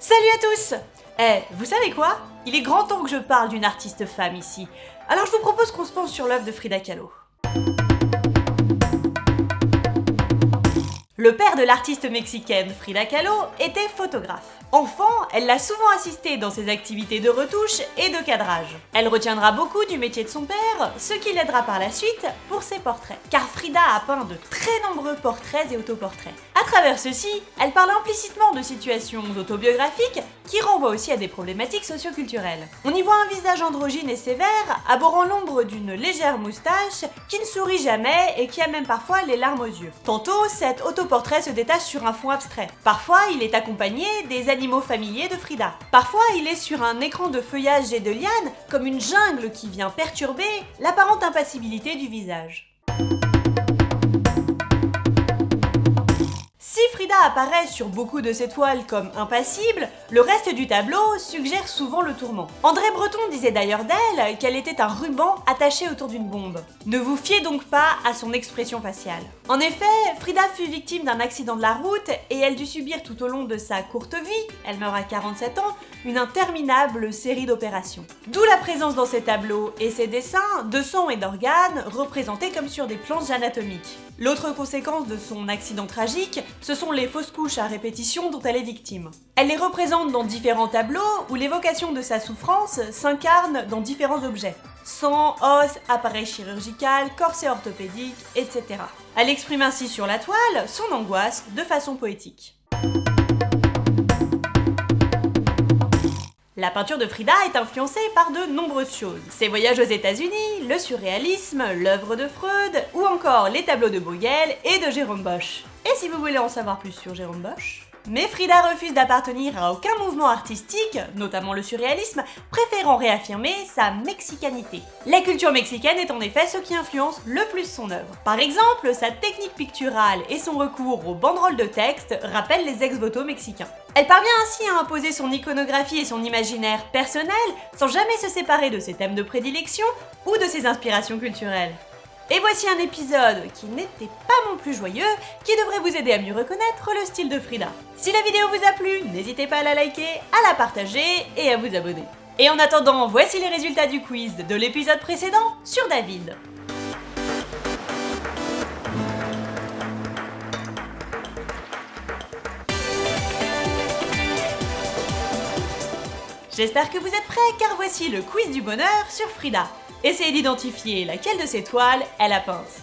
Salut à tous! Vous savez quoi? Il est grand temps que je parle d'une artiste femme ici. Alors je vous propose qu'on se penche sur l'œuvre de Frida Kahlo. Le père de l'artiste mexicaine Frida Kahlo était photographe. Enfant, elle l'a souvent assisté dans ses activités de retouche et de cadrage. Elle retiendra beaucoup du métier de son père, ce qui l'aidera par la suite pour ses portraits. Car Frida a peint de très nombreux portraits et autoportraits. À travers ceux-ci, elle parle implicitement de situations autobiographiques qui renvoient aussi à des problématiques socioculturelles. On y voit un visage androgyne et sévère, abhorrant l'ombre d'une légère moustache, qui ne sourit jamais et qui a même parfois les larmes aux yeux. Tantôt, cet autoportrait se détache sur un fond abstrait. Parfois, il est accompagné des animaux familiers de Frida. Parfois, il est sur un écran de feuillage et de lianes, comme une jungle qui vient perturber l'apparente impassibilité du visage. Si Frida apparaît sur beaucoup de ses toiles comme impassible, le reste du tableau suggère souvent le tourment. André Breton disait d'ailleurs d'elle qu'elle était un ruban attaché autour d'une bombe. Ne vous fiez donc pas à son expression faciale. En effet, Frida fut victime d'un accident de la route et elle dut subir tout au long de sa courte vie, elle meurt à 47 ans, une interminable série d'opérations. D'où la présence dans ses tableaux et ses dessins de sang et d'organes représentés comme sur des planches anatomiques. L'autre conséquence de son accident tragique, ce sont les fausses couches à répétition dont elle est victime. Elle les représente dans différents tableaux où l'évocation de sa souffrance s'incarne dans différents objets. Sang, os, appareil chirurgical, corset orthopédique, etc. Elle exprime ainsi sur la toile son angoisse de façon poétique. La peinture de Frida est influencée par de nombreuses choses. Ses voyages aux États-Unis, le surréalisme, l'œuvre de Freud, ou encore les tableaux de Bruegel et de Jérôme Bosch. Et si vous voulez en savoir plus sur Jérôme Bosch? Mais Frida refuse d'appartenir à aucun mouvement artistique, notamment le surréalisme, préférant réaffirmer sa mexicanité. La culture mexicaine est en effet ce qui influence le plus son œuvre. Par exemple, sa technique picturale et son recours aux banderoles de texte rappellent les ex-voto mexicains. Elle parvient ainsi à imposer son iconographie et son imaginaire personnel sans jamais se séparer de ses thèmes de prédilection ou de ses inspirations culturelles. Et voici un épisode qui n'était pas non plus joyeux, qui devrait vous aider à mieux reconnaître le style de Frida. Si la vidéo vous a plu, n'hésitez pas à la liker, à la partager et à vous abonner. Et en attendant, voici les résultats du quiz de l'épisode précédent sur David. J'espère que vous êtes prêts car voici le quiz du bonheur sur Frida. Essayez d'identifier laquelle de ces toiles est la peinte.